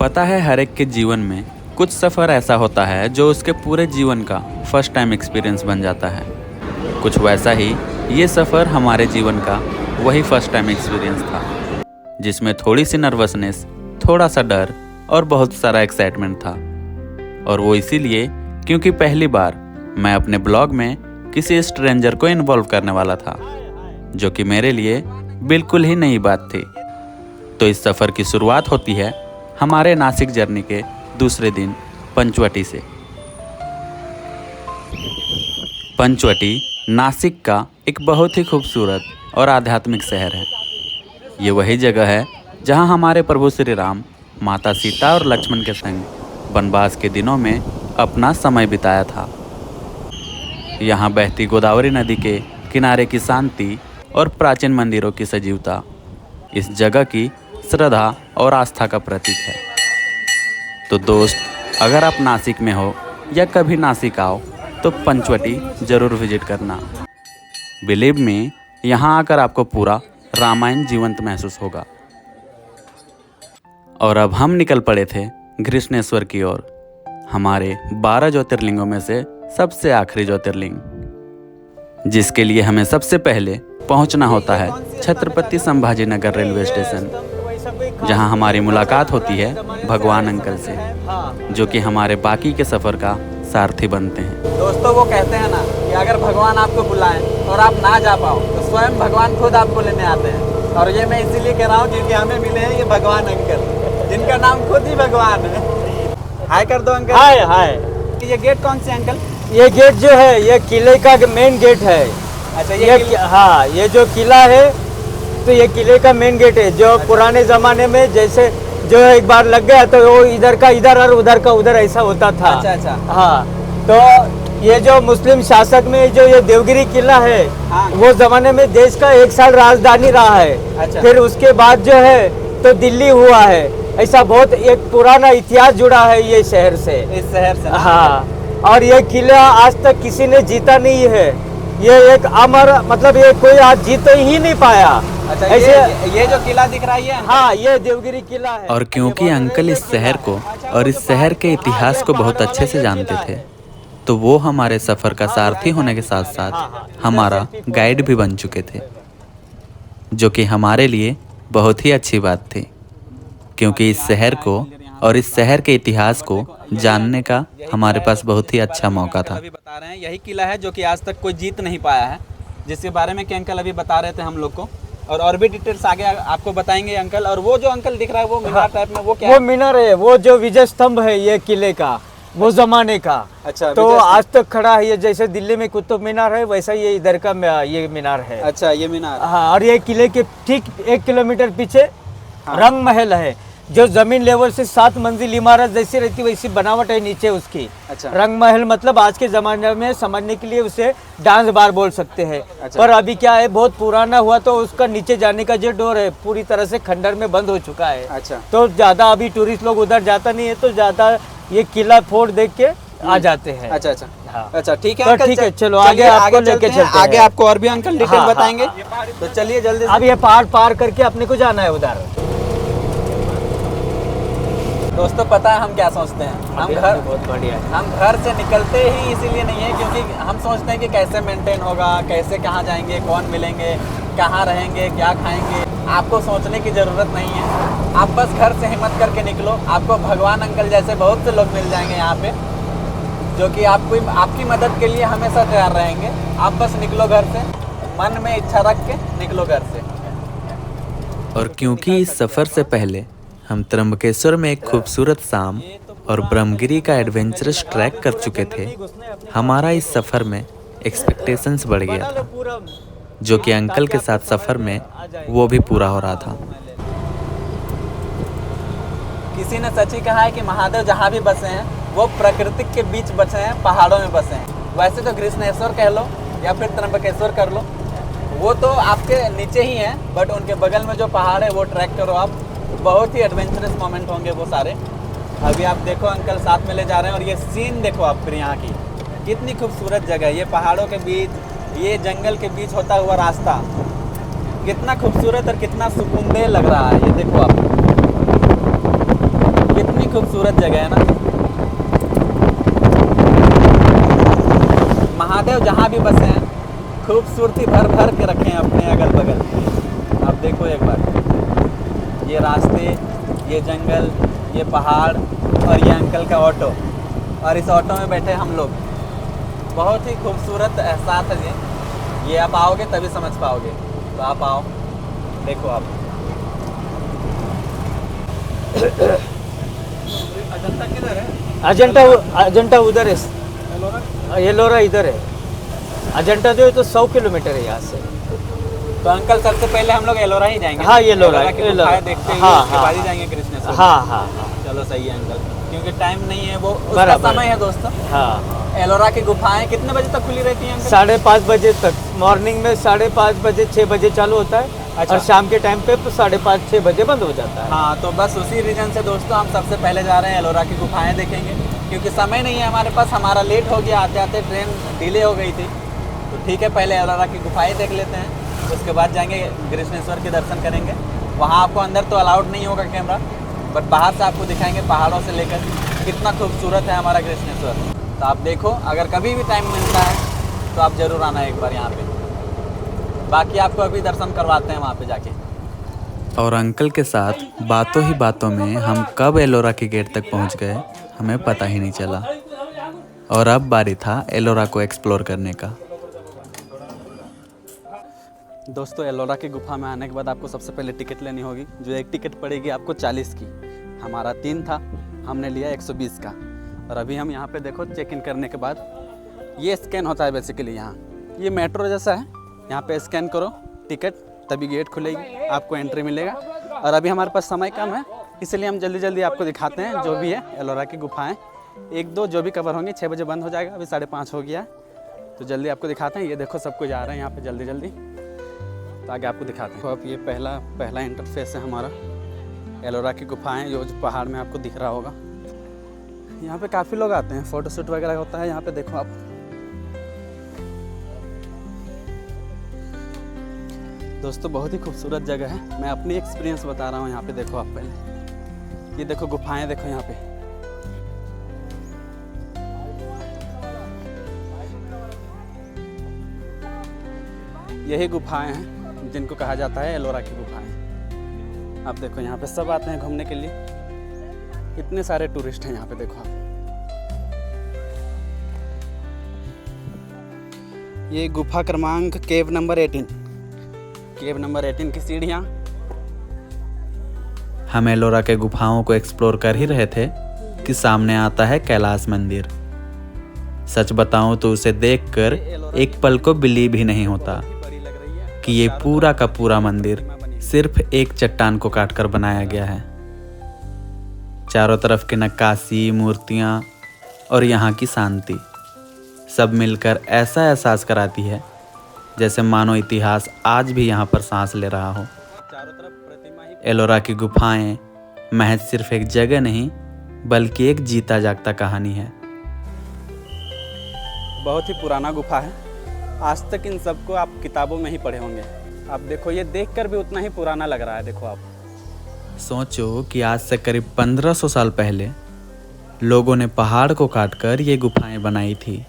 पता है हर एक के जीवन में कुछ सफ़र ऐसा होता है जो उसके पूरे जीवन का फर्स्ट टाइम एक्सपीरियंस बन जाता है। कुछ वैसा ही ये सफ़र हमारे जीवन का वही फर्स्ट टाइम एक्सपीरियंस था, जिसमें थोड़ी सी नर्वसनेस, थोड़ा सा डर और बहुत सारा एक्साइटमेंट था। और वो इसीलिए क्योंकि पहली बार मैं अपने ब्लॉग में किसी स्ट्रेंजर को इन्वॉल्व करने वाला था, जो कि मेरे लिए बिल्कुल ही नई बात थी। तो इस सफ़र की शुरुआत होती है हमारे नासिक जर्नी के दूसरे दिन पंचवटी से। पंचवटी नासिक का एक बहुत ही खूबसूरत और आध्यात्मिक शहर है। ये वही जगह है जहां हमारे प्रभु श्री राम माता सीता और लक्ष्मण के संग वनवास के दिनों में अपना समय बिताया था। यहाँ बहती गोदावरी नदी के किनारे की शांति और प्राचीन मंदिरों की सजीवता इस जगह की श्रद्धा और आस्था का प्रतीक है। तो दोस्त, अगर आप नासिक में हो या कभी नासिक आओ तो पंचवटी ज़रूर विजिट करना। बिलीव मी, यहाँ आकर आपको पूरा रामायण जीवंत महसूस होगा। और अब हम निकल पड़े थे घृष्णेश्वर की ओर, हमारे 12 ज्योतिर्लिंगों में से सबसे आखिरी ज्योतिर्लिंग, जिसके लिए हमें सबसे पहले पहुंचना होता है छत्रपति संभाजीनगर रेलवे स्टेशन, जहां हमारी मुलाकात होती है भगवान अंकल से, जो कि हमारे बाकी के सफ़र का सारथी बनते हैं। दोस्तों, वो कहते हैं ना कि अगर भगवान आपको बुलाएं और आप ना जा पाओ तो स्वयं भगवान खुद आपको लेने आते हैं। और ये मैं इसीलिए कह रहा हूँ क्योंकि हमें मिले हैं ये भगवान अंकल, जिनका नाम खुद ही भगवान है। हाय कर दो अंकल। हाय हाय। ये गेट कौन से अंकल? ये गेट जो है ये किले का मेन गेट है। अच्छा, हाँ, ये जो किला है तो ये किले का मेन गेट है, जो पुराने जमाने में जैसे जो एक बार लग गया तो वो इधर का इधर और उधर का उधर ऐसा होता था। अच्छा अच्छा। हाँ, तो ये जो मुस्लिम शासक में जो ये देवगिरी किला है, हाँ। वो जमाने में देश का 1 साल राजधानी रहा है। अच्छा। फिर उसके बाद जो है तो दिल्ली हुआ है। ऐसा बहुत एक पुराना इतिहास जुड़ा है ये शहर से, इस शहर से। हाँ, और ये किला आज तक किसी ने जीता नहीं है। ये एक अमर, मतलब ये कोई आज जीत ही नहीं पाया। अच्छा, ऐसे ये जो किला दिख रहा है ये? हाँ, ये देवगिरी किला है। और क्योंकि अंकल इस शहर को और इस शहर के इतिहास को बहुत अच्छे से जानते थे, तो वो हमारे सफ़र का सारथी होने के साथ साथ हमारा गाइड भी बन चुके थे, जो कि हमारे लिए बहुत ही अच्छी बात थी, क्योंकि इस शहर को और इस शहर के इतिहास को जानने का हमारे पास बहुत ही अच्छा मौका था। अभी बता रहे हैं यही किला है जो कि आज तक कोई जीत नहीं पाया है, जिसके बारे में कि अंकल अभी बता रहे थे हम लोग को। और भी डिटेल्स आगे आपको बताएंगे अंकल। और वो जो अंकल दिख रहा है वो मीनार टाइप में, वो क्या है? वो मीनार है, वो जो विजय स्तंभ है ये किले का, वो जमाने का। अच्छा, तो आज तक खड़ा है। ये जैसे दिल्ली में कुतुब मीनार है, वैसा ये इधर का ये मीनार है। अच्छा, ये मीनार। हाँ, और ये किले के ठीक 1 किलोमीटर पीछे रंग महल है, जो जमीन लेवल से 7 मंजिल इमारत जैसी रहती वैसी बनावट है नीचे उसकी। अच्छा। रंग महल मतलब आज के जमाने में समझने के लिए उसे डांस बार बोल सकते हैं। अच्छा। पर अभी क्या है, बहुत पुराना हुआ तो उसका नीचे जाने का जो डोर है पूरी तरह से खंडर में बंद हो चुका है। अच्छा। तो ज्यादा अभी टूरिस्ट लोग उधर जाता नहीं है, तो ज्यादा ये किला फोर्ट देख के आ जाते हैं। अच्छा अच्छा। हाँ। अच्छा, ठीक है तो अंकल, ठीक है, चलो चलिए आगे आपको लेके चलते हैं। आगे आपको और भी अंकल डिटेल हाँ, बताएंगे। तो चलिए जल्दी से। अब ये पहाड़ पार करके अपने को जाना है उधर। दोस्तों, पता है हम क्या सोचते हैं? बहुत बढ़िया है। हम घर से निकलते ही इसीलिए नहीं है क्योंकि हम सोचते हैं कि कैसे मेंटेन होगा, कैसे कहाँ जाएंगे, कौन मिलेंगे, कहाँ रहेंगे, क्या खाएंगे। आपको सोचने की ज़रूरत नहीं है। आप बस घर से हिम्मत करके निकलो, आपको भगवान अंकल जैसे बहुत से लोग मिल जाएंगे यहाँ पे, जो कि आपकी मदद के लिए हमेशा तैयार रहेंगे। आप बस निकलो घर से, मन में इच्छा रख के निकलो घर से। और क्योंकि इस सफ़र से पहले हम त्र्यंबकेश्वर में एक खूबसूरत शाम और ब्रह्मगिरी का एडवेंचरस ट्रैक कर चुके थे, हमारा इस सफ़र में एक्सपेक्टेशंस बढ़ गया था, जो कि अंकल के साथ सफ़र में वो भी पूरा हो रहा था। किसी ने सच ही कहा है कि महादेव जहाँ भी बसे हैं वो प्रकृति के बीच बसे हैं, पहाड़ों में बसे हैं। वैसे तो घृष्णेश्वर कह लो या फिर त्र्यंबकेश्वर कर लो, वो तो आपके नीचे ही हैं, बट उनके बगल में जो पहाड़ है वो ट्रैक करो आप, बहुत ही एडवेंचरस मोमेंट होंगे वो सारे। अभी आप देखो अंकल साथ में ले जा रहे हैं और ये सीन देखो आप फिर यहाँ की, कितनी खूबसूरत जगह है। ये पहाड़ों के बीच, ये जंगल के बीच होता हुआ रास्ता कितना खूबसूरत और कितना सुकूनदेह लग रहा है। ये देखो आप, कितनी खूबसूरत जगह है ना। महादेव जहाँ भी बसे हैं खूबसूरती भर भर के रखे हैं अपने अगल बगल। आप देखो एक बार, ये रास्ते, ये जंगल, ये पहाड़ और ये अंकल का ऑटो, और इस ऑटो में बैठे हम लोग। बहुत ही खूबसूरत एहसास है ये आप आओगे तभी समझ पाओगे। तो आप आओ, देखो आप। अजंता किधर है? अजंता उधर है, एलोरा इधर है। अजंता जो है तो 100 किलोमीटर है यहाँ से। तो अंकल सबसे पहले हम लोग एलोरा ही जाएंगे। हाँ, एलोरा की गुफाएं देखते हैं, हाँ, उसके बाद ही जाएंगे कृष्णेश्वर। हाँ। चलो सही है अंकल, क्योंकि टाइम नहीं है, वो उसका बराबर। समय है दोस्तों। हाँ, एलोरा की गुफाएं कितने बजे तक खुली रहती हैं अंकल? 5:30 बजे तक। मॉर्निंग में 5:30 बजे 6 बजे चालू होता है। अच्छा। और शाम के टाइम पे 5:30 6 बजे बंद हो जाता है। हाँ, तो बस उसी रीजन से दोस्तों हम सबसे पहले जा रहे हैं एलोरा की गुफाएं देखेंगे, क्योंकि समय नहीं है हमारे पास। हमारा लेट हो गया, आते आते ट्रेन डिले हो गई थी। तो ठीक है, पहले एलोरा की गुफाएं देख लेते हैं, उसके बाद जाएंगे कृष्णेश्वर के दर्शन करेंगे। वहाँ आपको अंदर तो अलाउड नहीं होगा कैमरा, बट बाहर से आपको दिखाएंगे पहाड़ों से लेकर कितना खूबसूरत है हमारा कृष्णेश्वर। तो आप देखो, अगर कभी भी टाइम मिलता है तो आप ज़रूर आना एक बार यहाँ पे। बाकी आपको अभी दर्शन करवाते हैं वहाँ पे जाके। और अंकल के साथ बातों ही बातों में हम कब एलोरा के गेट तक पहुंच गए हमें पता ही नहीं चला। और अब बारी था एलोरा को एक्सप्लोर करने का। दोस्तों, एलोरा की गुफा में आने के बाद आपको सबसे पहले टिकट लेनी होगी, जो एक टिकट पड़ेगी आपको 40 की। हमारा 3 था, हमने लिया 120 का। और अभी हम यहाँ पे देखो, चेक इन करने के बाद ये स्कैन होता है बेसिकली। यहाँ ये मेट्रो जैसा है, यहाँ पे स्कैन करो टिकट, तभी गेट खुलेगी, आपको एंट्री मिलेगा। और अभी हमारे पास समय कम है, इसलिए हम जल्दी जल्दी आपको दिखाते हैं जो भी है एलोरा की गुफाएँ। 1-2 जो भी कवर होंगी। 6 बजे बंद हो जाएगा, अभी 5:30 हो गया है, तो जल्दी आपको दिखाते हैं। ये देखो सब कुछ आ रहे हैं यहाँ पे जल्दी जल्दी, तो आगे आपको दिखाते हैं। तो अब ये पहला इंटरफेस है हमारा एलोरा की गुफाएं, जो पहाड़ में आपको दिख रहा होगा। यहाँ पे काफ़ी लोग आते हैं, फ़ोटोशूट वगैरह होता है यहाँ पे। देखो आप, दोस्तों बहुत ही खूबसूरत जगह है। मैं अपनी एक्सपीरियंस बता रहा हूँ यहाँ पे। देखो आप पहले ये देखो गुफाएं, देखो यहाँ पे। यही गुफाएं हैं जिनको कहा जाता है एलोरा की गुफाएं। आप देखो यहाँ पे सब आते हैं घूमने के लिए, इतने सारे टूरिस्ट हैं यहाँ पे। देखो आप, ये गुफा क्रमांक केव नंबर 18 की सीढ़ियाँ। हम एलोरा के गुफाओं को एक्सप्लोर कर ही रहे थे कि सामने आता है कैलाश मंदिर। सच बताऊं तो उसे देखकर एक पल को बिलीव ही नहीं होता कि ये पूरा का पूरा मंदिर सिर्फ एक चट्टान को काटकर बनाया गया है। चारों तरफ की नक्काशी, मूर्तियाँ और यहाँ की शांति सब मिलकर ऐसा एहसास कराती है जैसे मानो इतिहास आज भी यहाँ पर सांस ले रहा हो। एलोरा की गुफाएं महज सिर्फ एक जगह नहीं, बल्कि एक जीता जागता कहानी है। बहुत ही पुराना गुफा है, आज तक इन सबको आप किताबों में ही पढ़े होंगे। आप देखो, ये देखकर भी उतना ही पुराना लग रहा है। देखो आप, सोचो कि आज से करीब 1500 साल पहले लोगों ने पहाड़ को काटकर ये गुफाएं बनाई थी।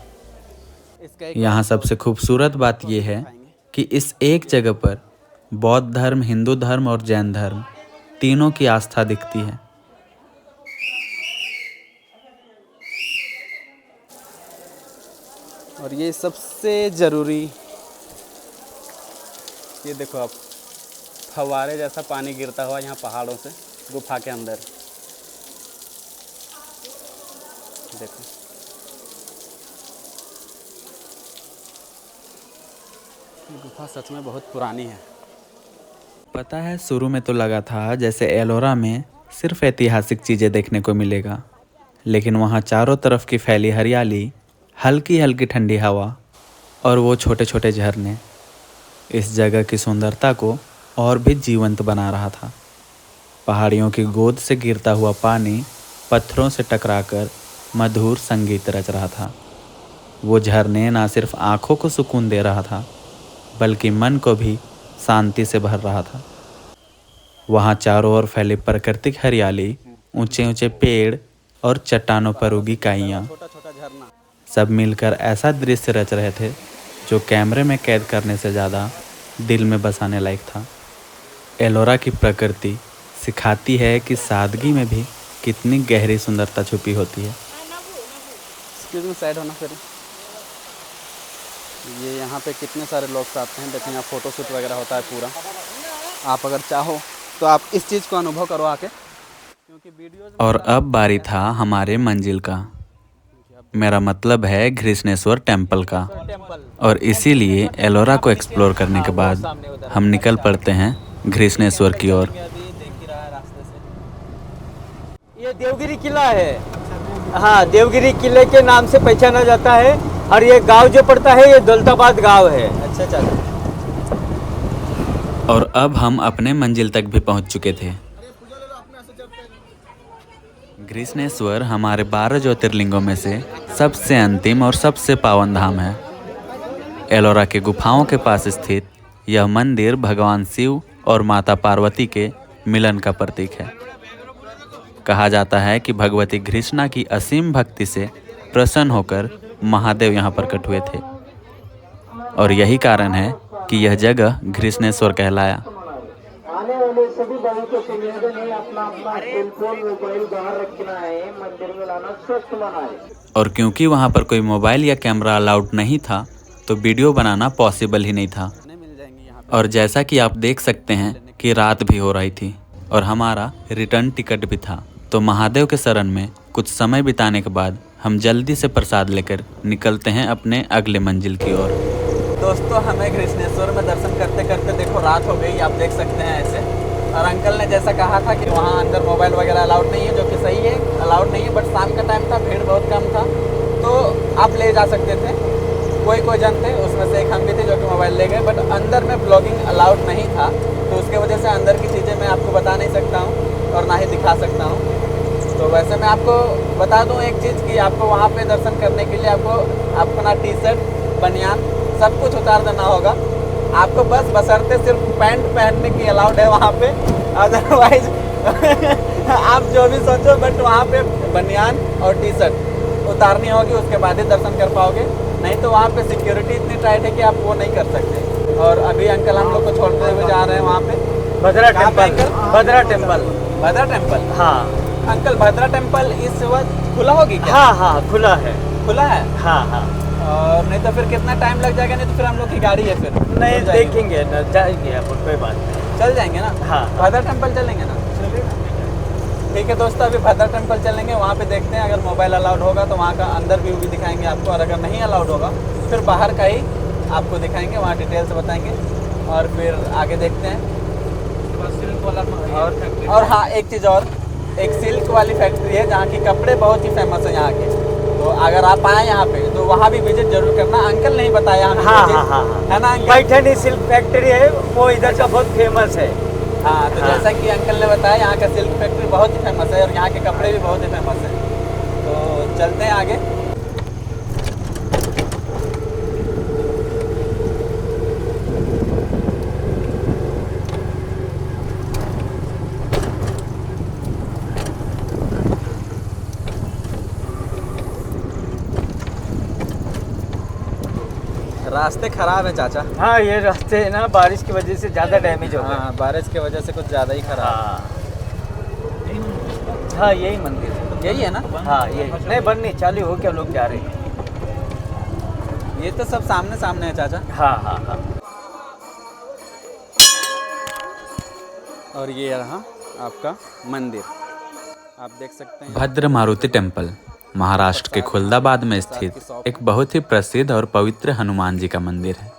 यहाँ सबसे खूबसूरत बात यह है कि इस एक जगह पर बौद्ध धर्म, हिंदू धर्म और जैन धर्म तीनों की आस्था दिखती है। और ये सबसे ज़रूरी, ये देखो आप, फव्वारे जैसा पानी गिरता हुआ यहाँ पहाड़ों से गुफा के अंदर। देखो, ये गुफा सच में बहुत पुरानी है। पता है, शुरू में तो लगा था जैसे एलोरा में सिर्फ ऐतिहासिक चीज़ें देखने को मिलेगा, लेकिन वहाँ चारों तरफ की फैली हरियाली, हल्की हल्की ठंडी हवा और वो छोटे छोटे झरने इस जगह की सुंदरता को और भी जीवंत बना रहा था। पहाड़ियों की गोद से गिरता हुआ पानी पत्थरों से टकराकर मधुर संगीत रच रहा था। वो झरने ना सिर्फ आँखों को सुकून दे रहा था, बल्कि मन को भी शांति से भर रहा था। वहाँ चारों ओर फैली प्राकृतिक हरियाली ऊंचे ऊंचे पेड़ और चट्टानों पर उगी काइयाँ छोटा छोटा झरना। सब मिलकर ऐसा दृश्य रच रहे थे जो कैमरे में कैद करने से ज़्यादा दिल में बसाने लायक था। एलोरा की प्रकृति सिखाती है कि सादगी में भी कितनी गहरी सुंदरता छुपी होती है। एक्सक्यूज मी, साइड होना फिर। ये यहाँ पे कितने सारे लोग आते हैं, देखें यहाँ फ़ोटो शूट वगैरह होता है पूरा। आप अगर चाहो तो आप इस चीज़ को अनुभव करो आके, क्योंकि वीडियोज़ और अब बारी था हमारे मंजिल का, मेरा मतलब है घृष्णेश्वर टेम्पल का। टेम्पल और इसीलिए एलोरा को एक्सप्लोर करने के बाद हम निकल पड़ते हैं घृष्णेश्वर की ओर। अभी देख ही रहा है रास्ते से। ये देवगिरी किला है। हाँ, देवगिरी किले के नाम से पहचाना जाता है। और ये गांव जो पड़ता है ये दौलताबाद गांव है। अच्छा चलो। और अब हम अपने मंजिल तक भी पहुंच चुके थे। घृष्णेश्वर हमारे 12 ज्योतिर्लिंगों में से सबसे अंतिम और सबसे पावन धाम है। एलोरा के गुफाओं के पास स्थित यह मंदिर भगवान शिव और माता पार्वती के मिलन का प्रतीक है। कहा जाता है कि भगवती घृष्णा की असीम भक्ति से प्रसन्न होकर महादेव यहाँ प्रकट हुए थे और यही कारण है कि यह जगह घृष्णेश्वर कहलाया। आने वाले सभी भक्तों से निवेदन है, अपना अपना सेलफोन मोबाइल बाहर रखना है, मंदिर में लाना स्वस्थ बनाए। और क्योंकि वहाँ पर कोई मोबाइल या कैमरा अलाउड नहीं था तो वीडियो बनाना पॉसिबल ही नहीं था। मिल जाएंगे यहाँ पे। और जैसा कि आप देख सकते हैं कि रात भी हो रही थी और हमारा रिटर्न टिकट भी था, तो महादेव के शरण में कुछ समय बिताने के बाद हम जल्दी से प्रसाद लेकर निकलते हैं अपने अगले मंजिल की ओर। दोस्तों, हमें घृष्णेश्वर में दर्शन करते करते देखो रात हो गई, आप देख सकते हैं ऐसे। और अंकल ने जैसा कहा था कि वहाँ अंदर मोबाइल वगैरह अलाउड नहीं है, जो कि सही है, अलाउड नहीं है। बट शाम का टाइम था, भीड़ बहुत कम था, तो आप ले जा सकते थे। कोई जन थे, उसमें से एक हम भी थे जो कि मोबाइल ले गए। बट अंदर में ब्लॉगिंग अलाउड नहीं था, तो उसके वजह से अंदर की चीज़ें मैं आपको बता नहीं सकता हूँ और ना ही दिखा सकता हूँ। तो वैसे मैं आपको बता दूं एक चीज़ कि आपको वहाँ पे दर्शन करने के लिए आपको अपना टी शर्ट, बनियान सब कुछ उतार देना होगा। आपको बस बशर्ते सिर्फ पैंट पहनने की अलाउड है वहाँ पे, अदरवाइज आप जो भी सोचो, बट वहाँ पे बनियान और टी शर्ट उतारनी होगी, उसके बाद ही दर्शन कर पाओगे। नहीं तो वहाँ पे सिक्योरिटी इतनी टाइट है कि आप वो नहीं कर सकते। और अभी अंकल हम लोग को छोड़ते हुए जा रहे हैं वहाँ पे भद्रा कहाँ पे टेम्पल। अंकल? भद्रा टेम्पल। भद्रा टेम्पल। हाँ अंकल, भद्रा टेम्पल इस वक्त खुला होगी क्या? हाँ हाँ, खुला है। खुला है। हाँ हाँ, और नहीं तो फिर कितना टाइम लग जाएगा? नहीं तो फिर हम लोग की गाड़ी है, फिर नहीं चल जाएंगे। देखेंगे ना, जाएंगे अपन, कोई बात नहीं। चल जाएंगे ना। हाँ। भद्रा टेम्पल चलेंगे ना। ठीक है दोस्तों, अभी भद्रा टेम्पल चलेंगे, वहाँ पे देखते हैं। अगर मोबाइल अलाउड होगा तो वहाँ का अंदर व्यू भी दिखाएंगे आपको, और अगर नहीं अलाउड होगा फिर बाहर का ही आपको दिखाएंगे, वहाँ डिटेल से बताएंगे। और फिर आगे देखते हैं। और हाँ, एक चीज़ और, एक सिल्क वाली फैक्ट्री है जहाँ की कपड़े बहुत ही फेमस है यहाँ के। तो अगर आप आए यहाँ पे तो वहाँ भी विजिट जरूर करना। अंकल नहीं बताया हमें हाँ ये चीज़, हाँ हाँ हाँ। है ना अंकल? पैठनी सिल्क फैक्ट्री है, वो इधर का बहुत फेमस है। हाँ, तो हाँ। जैसा कि अंकल ने बताया, यहाँ का सिल्क फैक्ट्री बहुत ही फेमस है और यहाँ के कपड़े भी बहुत ही फेमस है। तो चलते हैं आगे। रास्ते खराब है चाचा। हाँ, ये रास्ते है ना, बारिश की वजह से ज़्यादा डैमेज हो गया। हाँ, बारिश की वजह से कुछ ज़्यादा ही खराब। हाँ हाँ, यही मंदिर है। यही है ना? हाँ, यही नहीं, बननी चालू हो क्या, लोग जा रहे हैं। ये तो सब सामने सामने है चाचा। हाँ हाँ हाँ। और ये रहा आपका मंदिर, आप देख सकते हैं। भद्र मारुति टेम्पल महाराष्ट्र के खुलदाबाद में स्थित एक बहुत ही प्रसिद्ध और पवित्र हनुमान जी का मंदिर है।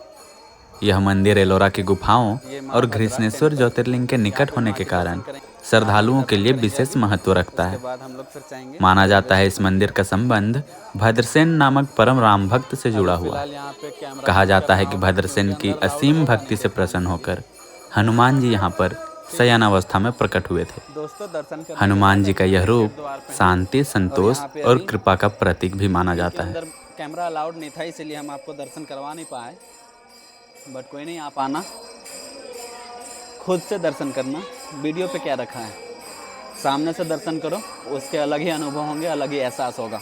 यह मंदिर एलोरा की गुफाओं और घृष्णेश्वर ज्योतिर्लिंग के निकट होने के कारण श्रद्धालुओं के लिए विशेष महत्व रखता है। बाद हम लोग फिर चाहेंगे। माना जाता है इस मंदिर का संबंध भद्रसेन नामक परम राम भक्त से जुड़ा हुआ है। फिलहाल यहाँ पे कैमरा कहा जाता है कि भद्रसेन की असीम भक्ति से प्रसन्न होकर हनुमान जी यहाँ पर शयनावस्था में प्रकट हुए थे। दोस्तों दर्शन कर हनुमान जी का यह रूप शांति, संतोष और कृपा का प्रतीक भी माना जाता है। अंदर कैमरा अलाउड नहीं था, इसलिए हम आपको दर्शन करवा नहीं पाए। बट कोई नहीं, आप आना, खुद से दर्शन करना। वीडियो पे क्या रखा है, सामने से दर्शन करो, उसके अलग ही अनुभव होंगे, अलग ही एहसास होगा।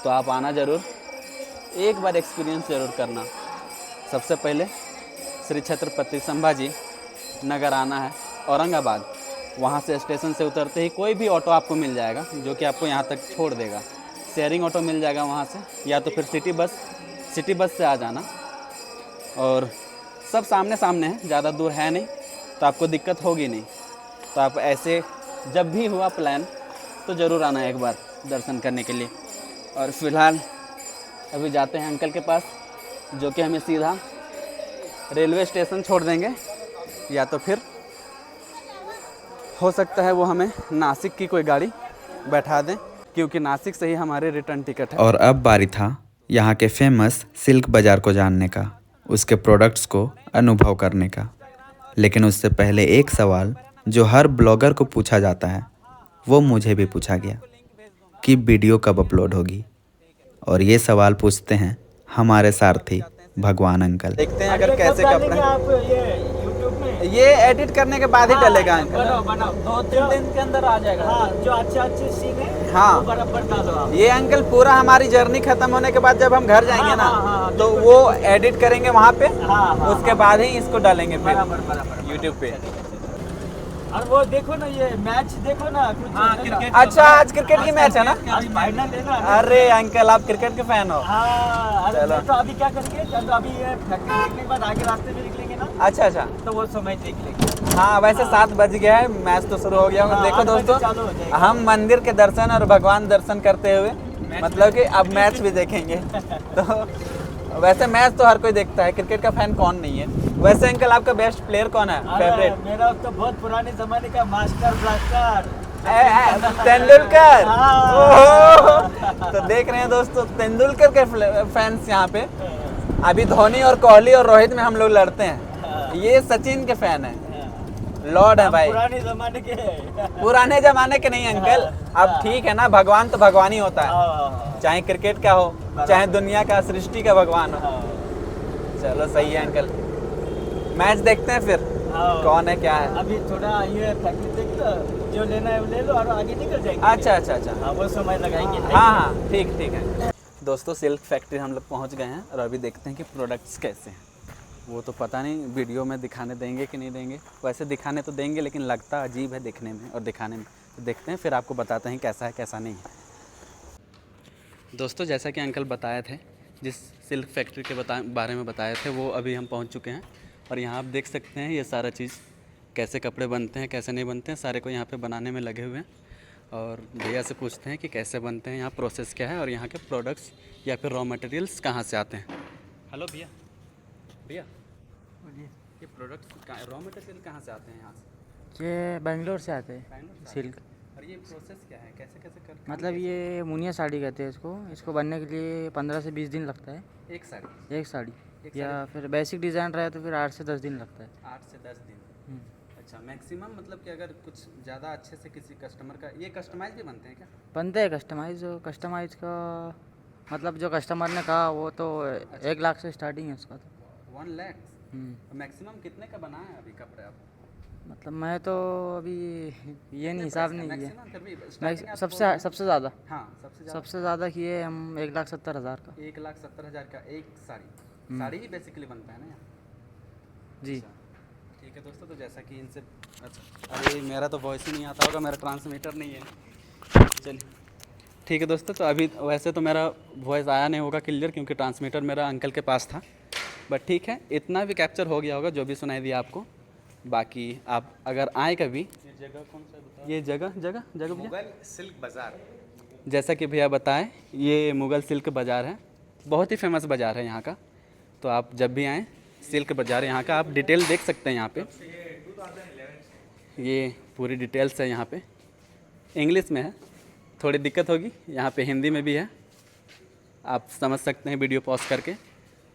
तो आप आना ज़रूर, एक बार एक्सपीरियंस ज़रूर करना। सबसे पहले श्री छत्रपति संभाजी नगर आना है, औरंगाबाद। वहाँ से स्टेशन से उतरते ही कोई भी ऑटो आपको मिल जाएगा जो कि आपको यहाँ तक छोड़ देगा। शेयरिंग ऑटो मिल जाएगा वहाँ से, या तो फिर सिटी बस से आ जाना। और सब सामने सामने है, ज़्यादा दूर है नहीं, तो आपको दिक्कत होगी नहीं। तो आप ऐसे जब भी हुआ प्लान तो ज़रूर आना एक बार दर्शन करने के लिए। और फिलहाल अभी जाते हैं अंकल के पास, जो कि हमें सीधा रेलवे स्टेशन छोड़ देंगे, या तो फिर हो सकता है वो हमें नासिक की कोई गाड़ी बैठा दें, क्योंकि नासिक से ही हमारे रिटर्न टिकट है। और अब बारी था यहाँ के फेमस सिल्क बाज़ार को जानने का, उसके प्रोडक्ट्स को अनुभव करने का। लेकिन उससे पहले एक सवाल जो हर ब्लॉगर को पूछा जाता है, वो मुझे भी पूछा गया कि वीडियो कब अपलोड होगी। और ये सवाल पूछते हैं हमारे सारथी भगवान अंकल। देखते हैं अगर कैसे कपड़े। आप ये यूट्यूब में ये एडिट करने के बाद ही डलेगा अंकल, बनाओ 2-3 दिन के अंदर आ जाएगा। हाँ, जो अच्छे सीन है हाँ। वो बराबर डालो आप। ये अंकल पूरा हमारी जर्नी खत्म होने के बाद जब हम घर जाएंगे ना, हाँ, तो वो एडिट करेंगे वहाँ पे, हाँ, उसके बाद ही इसको डालेंगे फिर बराबर। यूट्यूब पे। और वो देखो ना, ये मैच देखो ना कुछ। हाँ, क्रिकेट। अच्छा, आज क्रिकेट की मैच है ना? आज फाइनल है ना। अरे अंकल, आप क्रिकेट के फैन हो? हाँ, चलो। अरे तो अभी क्या करेंगे, जब अभी ये फैक्ट्री देखने के बाद आगे रास्ते में निकलेंगे ना, अच्छा अच्छा। तो वो समय देख लेंगे। हाँ, वैसे 7 बज गया है, मैच तो शुरू हो गया होगा। हाँ, देखो 8 बजे दोस्तों, चालू हो जाएगा। हम मंदिर के दर्शन और भगवान दर्शन करते हुए मतलब कि अब मैच भी देखेंगे। तो वैसे मैच तो हर कोई देखता है, क्रिकेट का फैन कौन नहीं है। वैसे अंकल, आपका बेस्ट प्लेयर कौन है, अरे, फेवरेट? मेरा तो बहुत पुराने जमाने का मास्टर ब्लास्टर तेंदुलकर। हाँ। ओहो! तो देख रहे हैं दोस्तों, तेंदुलकर के फैंस यहाँ पे। अभी धोनी और कोहली और रोहित में हम लोग लड़ते हैं, ये सचिन के फैन है, लॉर्ड है भाई। पुराने जमाने के। पुराने जमाने के नहीं अंकल, अब ठीक है ना, भगवान तो भगवान ही होता है, चाहे क्रिकेट का हो, चाहे दुनिया का सृष्टि का भगवान हो। चलो सही है अंकल, मैच देखते हैं फिर कौन है क्या है। अभी थोड़ा ये फैक्ट्री देख लो, जो लेना है वो ले लो और आगे निकल जाएंगे। अच्छा अच्छा अच्छा। हाँ, वो समय लगाएंगे। हाँ हाँ, ठीक ठीक है। दोस्तों, सिल्क फैक्ट्री हम लोग पहुंच गए हैं और अभी देखते हैं कि प्रोडक्ट्स कैसे हैं। वो तो पता नहीं वीडियो में दिखाने देंगे कि नहीं देंगे। वैसे दिखाने तो देंगे, लेकिन लगता अजीब है देखने में और दिखाने में। तो देखते हैं, फिर आपको बताते हैं कैसा है कैसा नहीं है। दोस्तों, जैसा कि अंकल बताए थे, जिस सिल्क फैक्ट्री के बारे में बताए थे, वो अभी हम पहुंच चुके हैं। और यहाँ आप देख सकते हैं ये सारा चीज़, कैसे कपड़े बनते हैं कैसे नहीं बनते हैं, सारे को यहाँ पे बनाने में लगे हुए हैं। और भैया से पूछते हैं कि कैसे बनते हैं, यहाँ प्रोसेस क्या है और यहाँ के प्रोडक्ट्स या फिर रॉ मटेरियल्स कहाँ से आते हैं। हेलो भैया, भैया ये प्रोडक्ट्स रॉ मटेरियल कहाँ से आते हैं यहाँ से? ये बेंगलोर से आते हैं बैंगलोर से सिल्क। आते हैं। और ये प्रोसेस क्या है, कैसे कैसे कर मतलब ये मुनिया साड़ी कहते हैं इसको बनने के लिए 15 से 20 दिन लगता है एक साड़ी? एक साड़ी। एक या फिर बेसिक डिज़ाइन रहे तो फिर 8 से 10 दिन लगता है। 8 से 10 दिन। अच्छा, मैक्सिमम मतलब कि अगर कुछ ज़्यादा अच्छे से किसी कस्टमर का, ये कस्टमाइज भी बनते हैं क्या? बनते हैं कस्टमाइज का, मतलब जो कस्टमर ने कहा वो तो 1 लाख से स्टार्टिंग है उसका तो। 1 लाख? मैक्सिमम कितने का बना है अभी कपड़े आप? मतलब मैं तो अभी ये नहीं हिसाब नहीं किया। मैक्सिमम फिर भी starting आप सबसे बोल- सबसे ज़्यादा हाँ, सबसे ज़्यादा सबसे ज़्यादा किए हम 1,70,000 का। 1,70,000 का एक साड़ी। साड़ी ही बेसिकली बनता है ना यहाँ? जी। अच्छा, ठीक है दोस्तों, तो जैसा कि इनसे, अच्छा अरे मेरा तो वॉइस ही नहीं आता होगा, मेरा ट्रांसमीटर नहीं है। चलिए ठीक है दोस्तों, तो अभी वैसे तो मेरा वॉइस आया नहीं होगा क्लियर, क्योंकि ट्रांसमीटर मेरा अंकल के पास था। बट ठीक है, इतना भी कैप्चर हो गया होगा जो भी सुनाई दिया आपको। बाकी आप अगर आए कभी, ये जगह कौन सा बताओ? ये जगह भैया, मुगल सिल्क बाज़ार। जैसा कि भैया बताएं, ये मुगल सिल्क बाज़ार है, बहुत ही फेमस बाज़ार है यहाँ का। तो आप जब भी आएँ, सिल्क बाज़ार यहाँ का आप डिटेल देख सकते हैं। यहाँ पे ये पूरी डिटेल्स है, यहाँ पे इंग्लिश में है, थोड़ी दिक्कत होगी, यहाँ पे हिंदी में भी है, आप समझ सकते हैं वीडियो पॉज करके।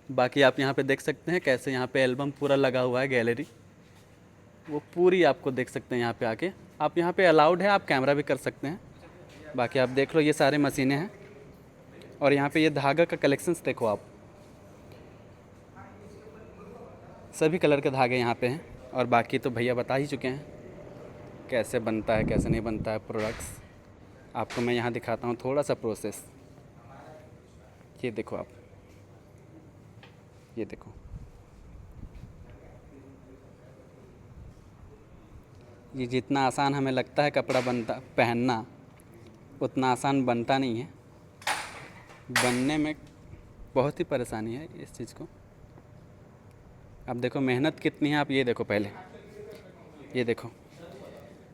बाकी आप यहाँ पे देख सकते हैं कैसे यहाँ पे एल्बम पूरा लगा हुआ है, गैलरी वो पूरी आपको देख सकते हैं यहाँ पे आके। आप यहाँ पे अलाउड है, आप कैमरा भी कर सकते हैं। बाकी आप देख लो, ये सारे मशीनें हैं। और यहाँ पे ये धागा का कलेक्शंस देखो आप, सभी कलर के धागे यहाँ पे हैं। और बाकी तो भैया बता ही चुके हैं। कैसे बनता है कैसे नहीं बनता है प्रोडक्ट्स, आपको मैं यहाँ दिखाता हूँ थोड़ा सा प्रोसेस। ये देखो आप, ये देखो, ये जितना आसान हमें लगता है कपड़ा बनता पहनना, उतना आसान बनता नहीं है। बनने में बहुत ही परेशानी है इस चीज़ को। अब देखो मेहनत कितनी है, आप ये देखो पहले, ये देखो,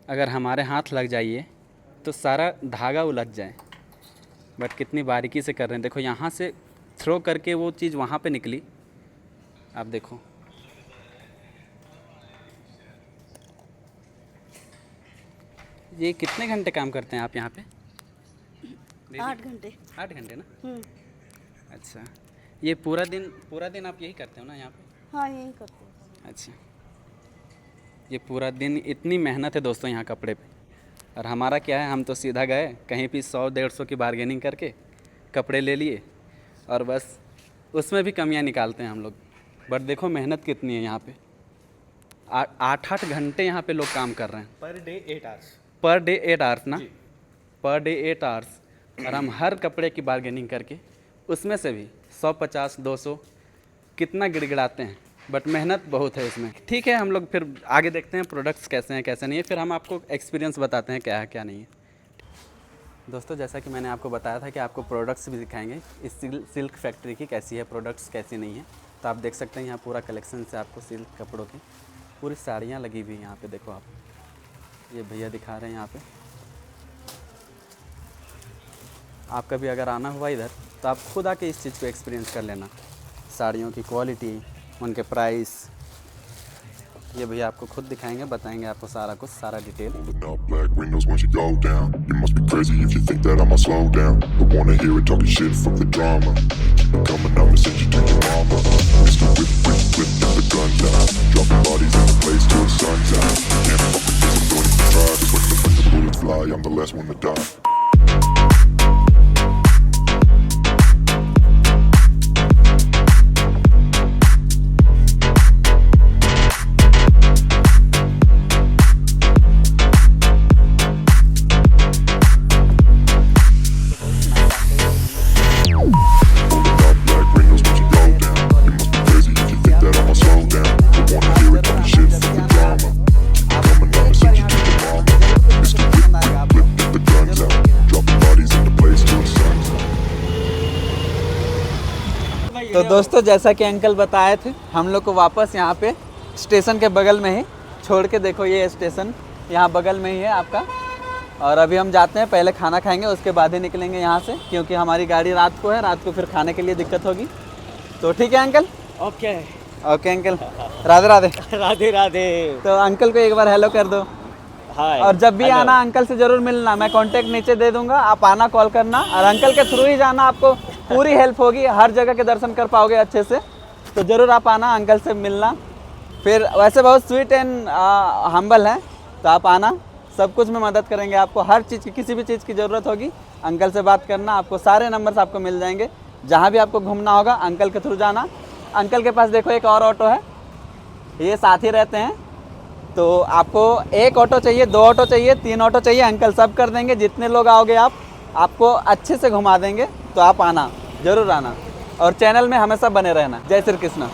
अगर हमारे हाथ लग जाइए तो सारा धागा उलझ जाए, बट कितनी बारीकी से कर रहे हैं। देखो यहाँ से थ्रो करके वो चीज़ वहाँ पे निकली, आप देखो। ये कितने घंटे काम करते हैं आप यहाँ पे? 8 घंटे। 8 घंटे ना? अच्छा, ये पूरा दिन आप यही करते हो ना यहाँ पे? हाँ यही करते हैं। अच्छा, ये पूरा दिन इतनी मेहनत है दोस्तों यहाँ कपड़े पे। और हमारा क्या है, हम तो सीधा गए कहीं भी 100-150 की बार्गेनिंग करके कपड़े ले लिए और बस उसमें भी कमियाँ निकालते हैं हम लोग। बट देखो मेहनत कितनी है यहाँ पे, 8-8 घंटे यहाँ पे लोग काम कर रहे हैं। Per day 8 hours. Per day 8 hours ना? Per day 8 hours. और हम हर कपड़े की बार्गेनिंग करके उसमें से भी 150-200 कितना गिड़गिड़ाते हैं, बट मेहनत बहुत है इसमें। ठीक है, हम लोग फिर आगे देखते हैं प्रोडक्ट्स कैसे हैं कैसे नहीं है, फिर हम आपको एक्सपीरियंस बताते हैं क्या है क्या नहीं है। दोस्तों जैसा कि मैंने आपको बताया था कि आपको प्रोडक्ट्स भी दिखाएंगे इस सिल्क फैक्ट्री की, कैसी है प्रोडक्ट्स कैसी नहीं है। तो आप देख सकते हैं यहाँ पूरा कलेक्शन से आपको सिल्क कपड़ों की पूरी साड़ियाँ लगी हुई हैं यहाँ पे। देखो आप, ये भैया दिखा रहे हैं यहाँ पे। आपका भी अगर आना हुआ इधर तो आप खुद आके इस चीज़ को एक्सपीरियंस कर लेना, साड़ियों की क्वालिटी, उनके प्राइस। ये भैया आपको खुद दिखाएंगे, बताएंगे आपको सारा कुछ, सारा detail. Up black windows once you go down. You must be crazy if you think that I'ma slow down. But wanna hear it talking shit from the drama. Keep it coming, I'ma send you to your mama. Mr. Whip, whip, whip, get the guns out. Dropping bodies in the place till the sun's out. Can't fuck with this, I'm going to try. Just when the bullets fly, I'm the last one to die. तो दोस्तों जैसा कि uncle बताए थे, हम लोग को वापस यहाँ पे स्टेशन के बगल में ही छोड़ के, देखो ये स्टेशन यहाँ बगल में ही है आपका। और अभी हम जाते हैं, पहले खाना खाएंगे उसके बाद ही निकलेंगे यहाँ से, क्योंकि हमारी गाड़ी रात को है, रात को फिर खाने के लिए दिक्कत होगी। तो ठीक है uncle? Okay okay uncle, Radhe Radhe. Radhe Radhe. तो अंकल को एक बार हेलो कर दो। हाय। और जब भी आना अंकल से ज़रूर मिलना, मैं कांटेक्ट नीचे दे दूंगा, आप आना, कॉल करना। और अंकल के थ्रू ही जाना, आपको पूरी हेल्प होगी, हर जगह के दर्शन कर पाओगे अच्छे से। तो ज़रूर आप आना, अंकल से मिलना। फिर वैसे बहुत स्वीट एंड हम्बल हैं, तो आप आना, सब कुछ में मदद करेंगे आपको। हर चीज़ की, किसी भी चीज़ की ज़रूरत होगी अंकल से बात करना, आपको सारे नंबर्स आपको मिल जाएंगे। जहाँ भी आपको घूमना होगा अंकल के थ्रू जाना। अंकल के पास देखो एक और ऑटो है, ये साथ ही रहते हैं। तो आपको एक ऑटो चाहिए, 2 ऑटो चाहिए, 3 ऑटो चाहिए, अंकल सब कर देंगे। जितने लोग आओगे आप, आपको अच्छे से घुमा देंगे। तो आप आना, ज़रूर आना, और चैनल में हमेशा बने रहना। जय श्री कृष्ण।